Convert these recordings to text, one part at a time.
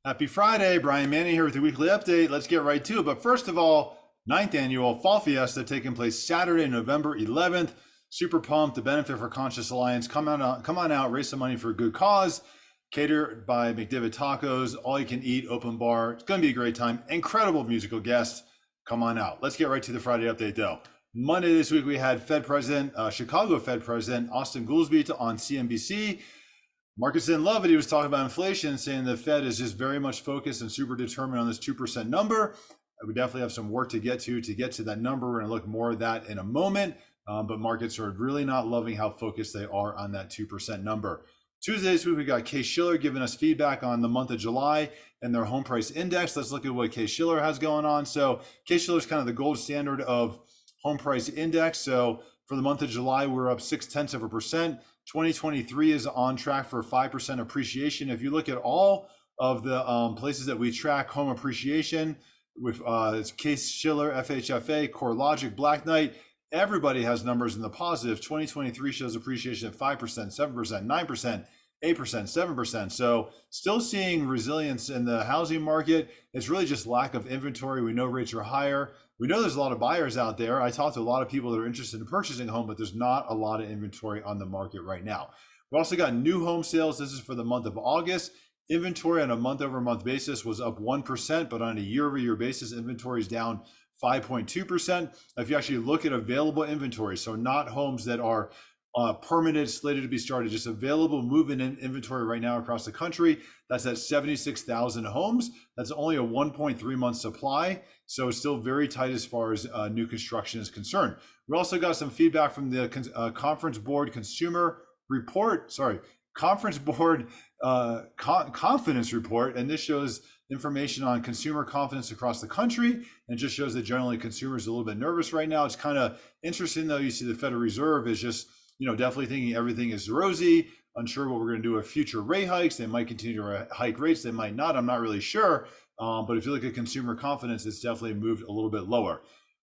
Happy Friday, Brian Manning here with the weekly update. Let's get right to it. But first of all, ninth annual Fall Fiesta taking place Saturday, November 11th. Super pumped. The Benefit for Conscious Alliance. Come on out, raise some money for a good cause. Catered by McDivitt Tacos, all you can eat, open bar. It's going to be a great time. Incredible musical guests. Come on out. Let's get right to the Friday update though. Monday this week we had Chicago Fed President Austin Goolsbee on CNBC. Markets didn't love it. He was talking about inflation, saying the Fed is just very much focused and super determined on this 2% number. We definitely have some work to get to that number. We're going to look more at that in a moment. But markets are really not loving how focused they are on that 2% number. Tuesday this week, we got Case-Shiller giving us feedback on the month of July and their home price index. Let's look at what Case-Shiller has going on. So Case-Shiller is kind of the gold standard of home price index. So for the month of July, we're up 0.6%. 2023 is on track for 5% appreciation. If you look at all of the places that we track home appreciation with Case-Shiller, FHFA, CoreLogic, Black Knight, everybody has numbers in the positive. 2023 shows appreciation at 5%, 7%, 9%, 8%, 7%. So still seeing resilience in the housing market. It's really just lack of inventory. We know rates are higher. We know there's a lot of buyers out there. I talked to a lot of people that are interested in purchasing a home, but there's not a lot of inventory on the market right now. We also got new home sales. This is for the month of August. Inventory on a month-over-month basis was up 1%, but on a year-over-year basis, inventory is down 5.2%. If you actually look at available inventory, so not homes that are permitted, slated to be started, just available move-in inventory right now across the country, that's at 76,000 homes. That's only a 1.3 month supply. So it's still very tight as far as new construction is concerned. We also got some feedback from the Conference Board Consumer Report, Conference Board Confidence Report, and this shows information on consumer confidence across the country, and just shows that generally consumers are a little bit nervous right now. It's kind of interesting though. You see the Federal Reserve is just, definitely thinking everything is rosy, unsure what we're going to do with future rate hikes. They might continue to hike rates, they might not. I'm not really sure. But if you look at consumer confidence, it's definitely moved a little bit lower.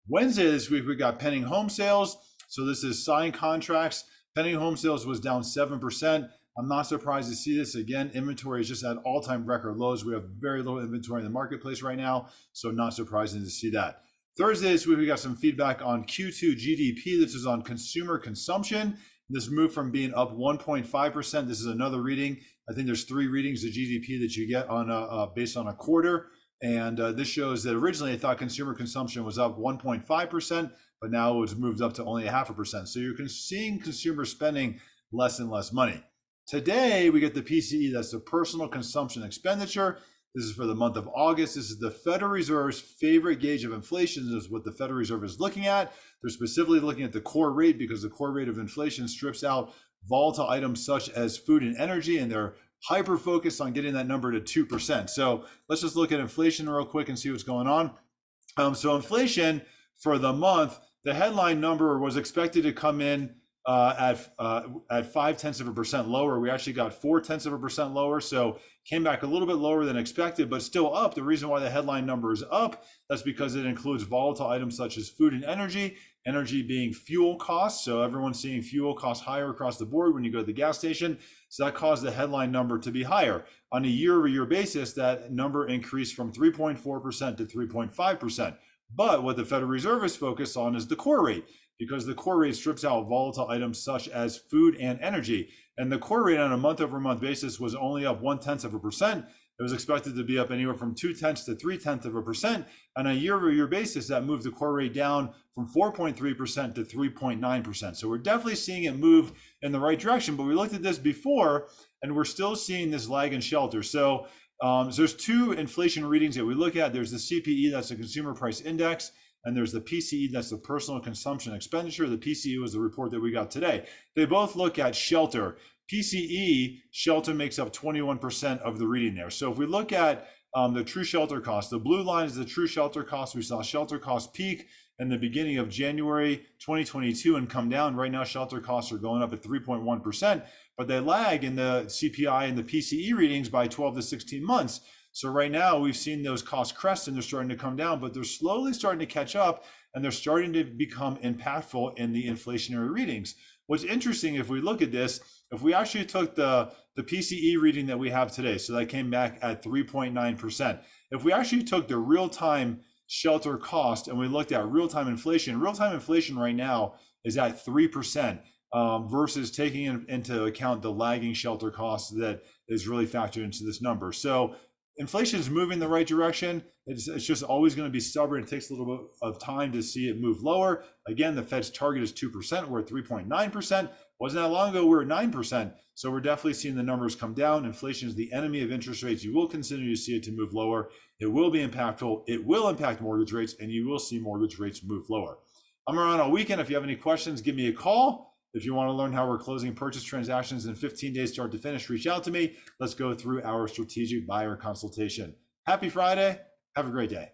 Wednesday this week, we got pending home sales. So this is signed contracts. Pending home sales was down 7%. I'm not surprised to see this. Again, inventory is just at all-time record lows. We have very little inventory in the marketplace right now, so not surprising to see that. Thursday this week, we got some feedback on Q2 GDP. This is on consumer consumption. This moved from being up 1.5%. This is another reading. I think there's 3 readings of GDP that you get on based on a quarter. And this shows that originally I thought consumer consumption was up 1.5%, but now it's moved up to only 0.5%. So you're seeing consumers spending less and less money. Today, we get the PCE, that's the personal consumption expenditure. This is for the month of August. This is the Federal Reserve's favorite gauge of inflation. This is what the Federal Reserve is looking at. They're specifically looking at the core rate because the core rate of inflation strips out volatile items such as food and energy, and they're hyper focused on getting that number to 2%. So let's just look at inflation real quick and see what's going on. So inflation for the month, the headline number was expected to come in at 0.5% lower. We actually got 0.4% lower, so came back a little bit lower than expected, but still up. The reason why the headline number is up, that's because it includes volatile items such as food and energy being fuel costs. So everyone's seeing fuel costs higher across the board when you go to the gas station. So that caused the headline number to be higher. On a year-over-year basis, that number increased from 3.4% to 3.5%. But what the Federal Reserve is focused on is the core rate, because the core rate strips out volatile items such as food and energy. And the core rate on a month-over-month basis was only up 0.1%. It was expected to be up anywhere from 0.2 to 0.3%. On a year-over-year basis, that moved the core rate down from 4.3% to 3.9%. So we're definitely seeing it move in the right direction. But we looked at this before, and we're still seeing this lag and shelter. So there's 2 inflation readings that we look at. There's the CPE, that's the Consumer Price Index, and there's the PCE, that's the Personal Consumption Expenditure. The PCE was the report that we got today. They both look at shelter. PCE, shelter makes up 21% of the reading there. So if we look at the true shelter cost, the blue line is the true shelter cost. We saw shelter cost peak in the beginning of January 2022 and come down. Right now, shelter costs are going up at 3.1%, but they lag in the CPI and the PCE readings by 12 to 16 months. So right now we've seen those costs crest and they're starting to come down, but they're slowly starting to catch up and they're starting to become impactful in the inflationary readings. What's interesting, if we look at this, if we actually took the PCE reading that we have today, so that came back at 3.9%. If we actually took the real-time shelter cost and we looked at real-time inflation right now is at 3%, versus taking into account the lagging shelter cost that is really factored into this number. So inflation is moving in the right direction. It's just always going to be stubborn. It takes a little bit of time to see it move lower. Again, the Fed's target is 2%. We're at 3.9%. Wasn't that long ago, we were at 9%. So we're definitely seeing the numbers come down. Inflation is the enemy of interest rates. You will continue to see it to move lower. It will be impactful. It will impact mortgage rates, and you will see mortgage rates move lower. I'm around all weekend. If you have any questions, give me a call. If you want to learn how we're closing purchase transactions in 15 days start to finish, reach out to me. Let's go through our strategic buyer consultation. Happy Friday. Have a great day.